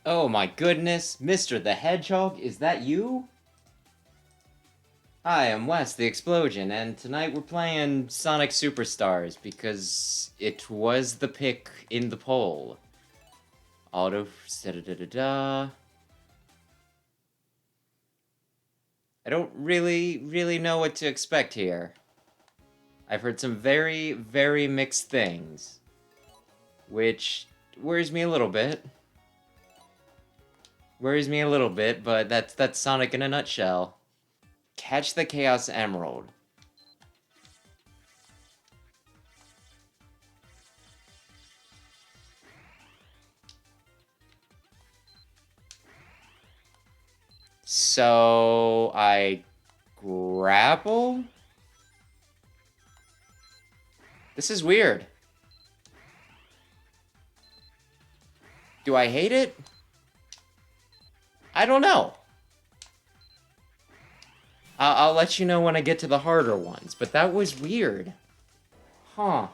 Oh my goodness, Mr. the Hedgehog, is that you? Hi, I'm Wes, the Explosion, and tonight we're playing Sonic Superstars because it was the pick in the poll. Auto da da da da. I don't really know what to expect here. I've heard some very mixed things, which worries me a little bit. But that's Sonic in a nutshell. Catch the Chaos Emerald. So I grapple? This is weird. Do I hate it? I don't know. I'll let you know when I get to the harder ones, but that was weird. Huh.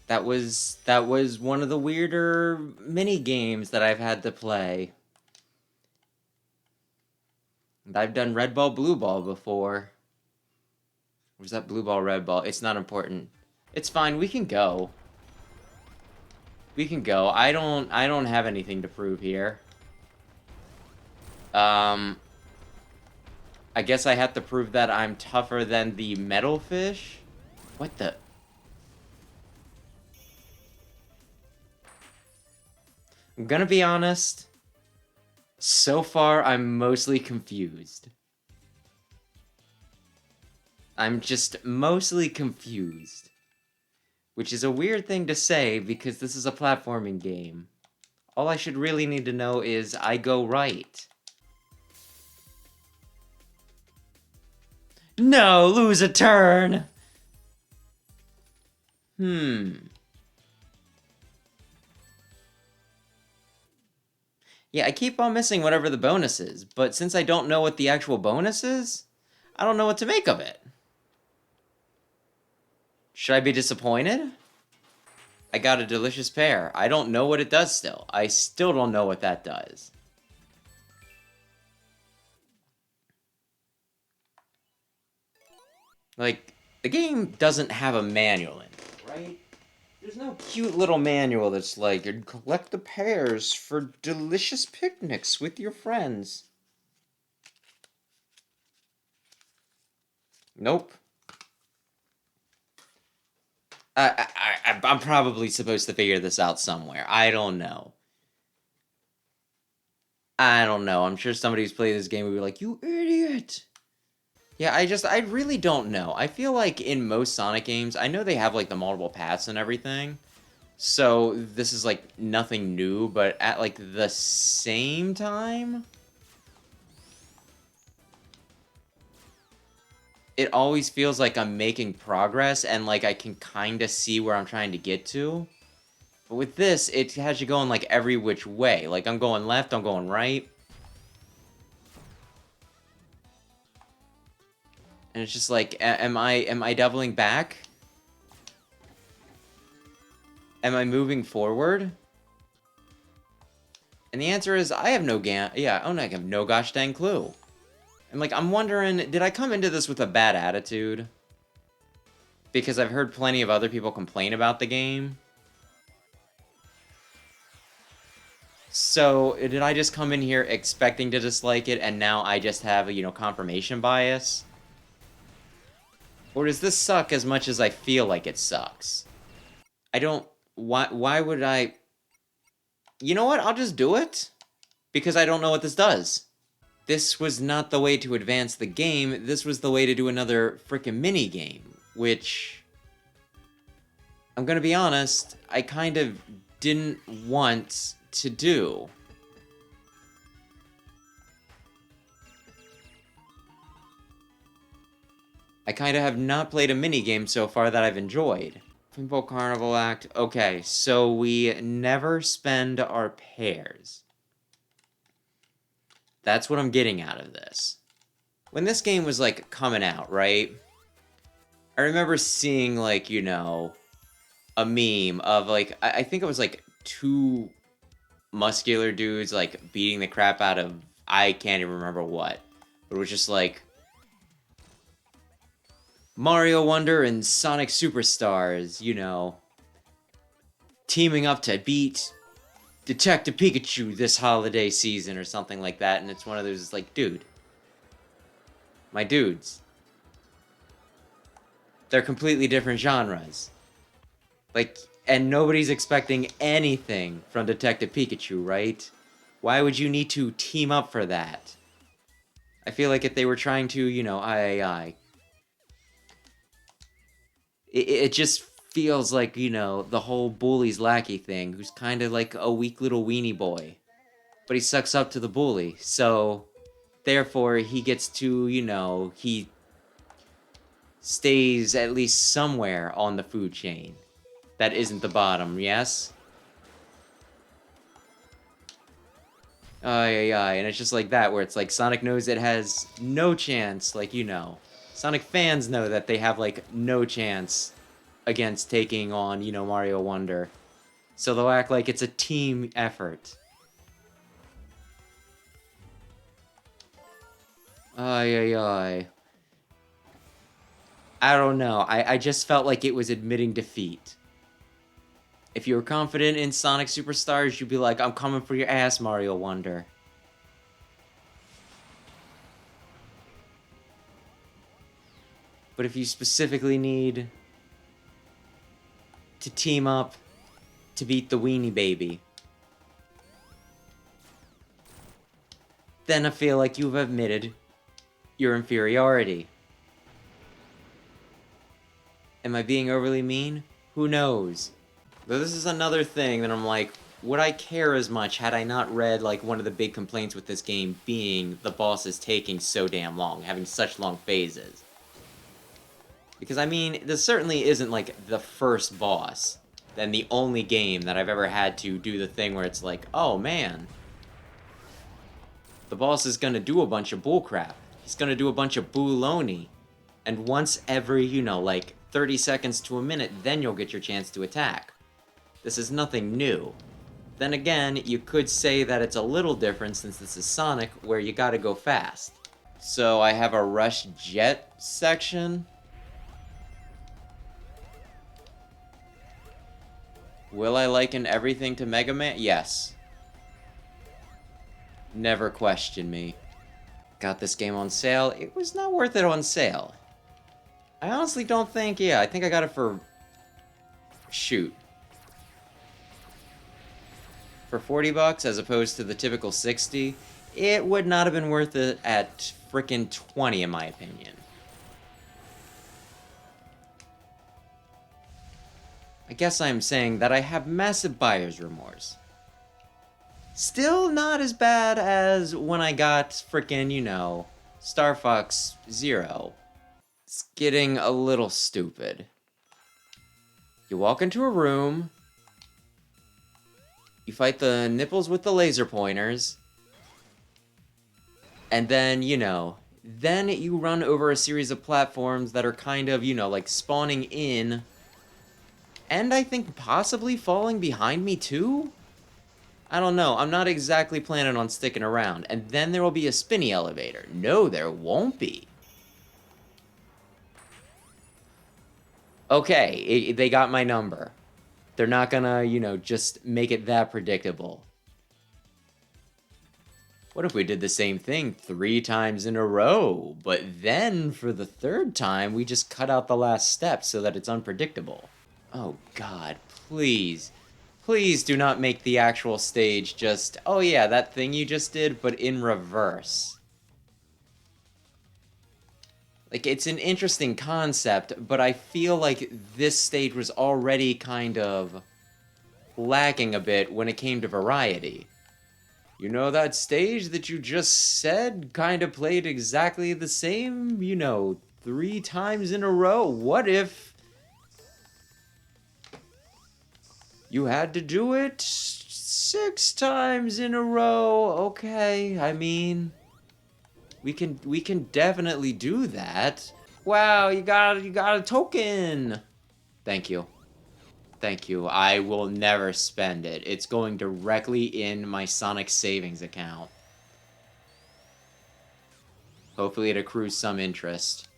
That was one of the weirder mini games that I've had to play. And I've done red ball, blue ball before. Was that blue ball, red ball? It's not important. It's fine. We can go. We can go. I don't have anything to prove here. I guess I have to prove that I'm tougher than the metal fish? What the? I'm gonna be honest. So far, I'm mostly confused. I'm just mostly confused. Which is a weird thing to say because this is a platforming game. All I should really need to know is I go right. No, lose a turn! Yeah, I keep on missing whatever the bonus is, but since I don't know what the actual bonus is, I don't know what to make of it. Should I be disappointed? I got a delicious pear. I don't know what it does still. I still don't know what that does. Like, the game doesn't have a manual in it, right? There's no cute little manual that's like, collect the pears for delicious picnics with your friends. Nope. I'm probably supposed to figure this out somewhere. I don't know. I don't know. I'm sure somebody who's played this game would be like, you idiot! Yeah, I really don't know. I feel like in most Sonic games, I know they have, like, the multiple paths and everything. So, this is, like, nothing new, but at, like, the same time, it always feels like I'm making progress and, like, I can kind of see where I'm trying to get to. But with this, it has you going, like, every which way. Like, I'm going left, I'm going right. And it's just like, am I doubling back? Am I moving forward? And the answer is, I have no I have no gosh dang clue. And, like, I'm wondering, did I come into this with a bad attitude? Because I've heard plenty of other people complain about the game. So, did I just come in here expecting to dislike it, and now I just have a, confirmation bias? Or does this suck as much as I feel like it sucks? I don't... Why would I... You know what? I'll just do it. Because I don't know what this does. This was not the way to advance the game. This was the way to do another frickin' mini-game. Which... I'm gonna be honest, I kind of didn't want to do. I kind of have not played a mini-game so far that I've enjoyed. Pinball Carnival Act. Okay, so we never spend our pairs. That's what I'm getting out of this. When this game was, like, coming out, right? I remember seeing, like, a meme of, like, I think it was, like, two muscular dudes, like, beating the crap out of, I can't even remember what. But it was just like, Mario Wonder and Sonic Superstars, you know, teaming up to beat Detective Pikachu this holiday season or something like that, and it's one of those, like, dude. My dudes. They're completely different genres. Like, and nobody's expecting anything from Detective Pikachu, right? Why would you need to team up for that? I feel like if they were trying to, you know, it just feels like, you know, the whole bully's lackey thing, who's kind of like a weak little weenie boy. But he sucks up to the bully, so therefore he gets to, you know, he stays at least somewhere on the food chain. That isn't the bottom, yes? And it's just like that, where it's like Sonic knows it has no chance, like, you know. Sonic fans know that they have, like, no chance against taking on, you know, Mario Wonder. So they'll act like it's a team effort. I don't know. I just felt like it was admitting defeat. If you were confident in Sonic Superstars, you'd be like, I'm coming for your ass, Mario Wonder. But if you specifically need to team up to beat the Weenie Baby, then I feel like you've admitted your inferiority. Am I being overly mean? Who knows? Though this is another thing that I'm like, would I care as much had I not read, like, one of the big complaints with this game being the bosses taking so damn long, having such long phases? Because, I mean, this certainly isn't, like, the first boss, then the only game that I've ever had to do the thing where it's like, oh, man, the boss is gonna do a bunch of bullcrap. He's gonna do a bunch of baloney. And once every, you know, like, 30 seconds to a minute, then you'll get your chance to attack. This is nothing new. Then again, you could say that it's a little different since this is Sonic, where you gotta go fast. So I have a Rush Jet section. Will I liken everything to Mega Man? Yes. Never question me. Got this game on sale. It was not worth it on sale. I honestly don't think, yeah, I think I got it for... shoot. For 40 bucks as opposed to the typical 60, it would not have been worth it at frickin' 20 in my opinion. I guess I'm saying that I have massive buyer's remorse. Still not as bad as when I got frickin', you know, Star Fox Zero. It's getting a little stupid. You walk into a room, you fight the nipples with the laser pointers, and then, you know, then you run over a series of platforms that are kind of, you know, like spawning in, and I think possibly falling behind me too? I don't know, I'm not exactly planning on sticking around. And then there will be a spinny elevator. No, there won't be. Okay, they got my number. They're not gonna, you know, just make it that predictable. What if we did the same thing 3 times in a row, but then for the 3rd time, we just cut out the last step so that it's unpredictable? Oh god, please. Please do not make the actual stage just, oh yeah, that thing you just did, but in reverse. Like, it's an interesting concept, but I feel like this stage was already kind of lacking a bit when it came to variety. You know, that stage that you just said kind of played exactly the same, you know, 3 times in a row? What if you had to do it 6 times in a row? Okay, I mean, we can definitely do that. Wow, you got a token. Thank you. Thank you. I will never spend it. It's going directly in my Sonic savings account. Hopefully it accrues some interest.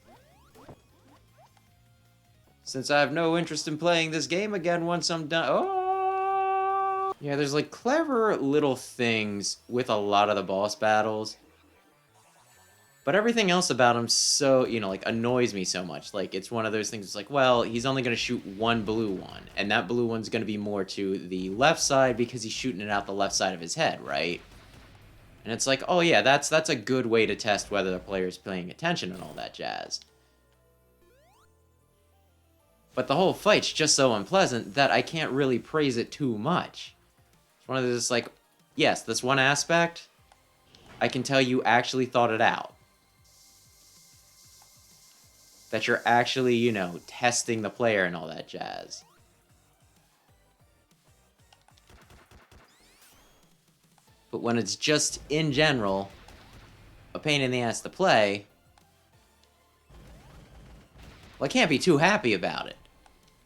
Since I have no interest in playing this game again once I'm done. Oh! Yeah, there's like clever little things with a lot of the boss battles. But everything else about him so, like, annoys me so much. Like, it's one of those things, it's like, well, he's only going to shoot one blue one. And that blue one's going to be more to the left side because he's shooting it out the left side of his head, right? And it's like, oh yeah, that's a good way to test whether the player's paying attention and all that jazz. But the whole fight's just so unpleasant that I can't really praise it too much. It's one of those, like, yes, this one aspect, I can tell you actually thought it out. That you're actually, testing the player and all that jazz. But when it's just, in general, a pain in the ass to play, well, I can't be too happy about it.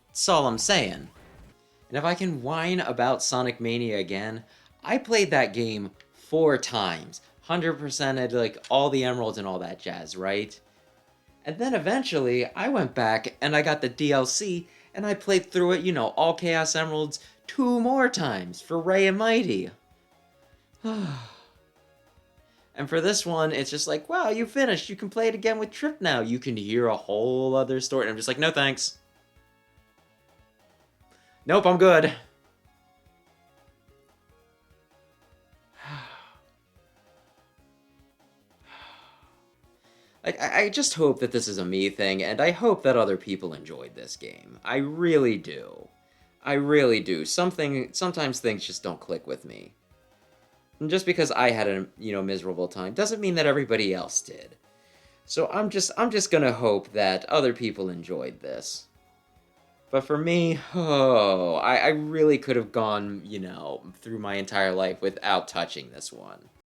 That's all I'm saying. And if I can whine about Sonic Mania again, I played that game 4 times. 100%ed, like, all the emeralds and all that jazz, right? And then eventually, I went back and I got the DLC, and I played through it, all Chaos Emeralds 2 more times for Ray and Mighty. And for this one, it's just like, wow, you finished. You can play it again with Trip now. You can hear a whole other story. And I'm just like, no thanks. Nope, I'm good. Like, I just hope that this is a me thing, and I hope that other people enjoyed this game. I really do. I really do. Sometimes things just don't click with me. And just because I had a, miserable time doesn't mean that everybody else did. So I'm just gonna hope that other people enjoyed this. But for me, I really could have gone, through my entire life without touching this one.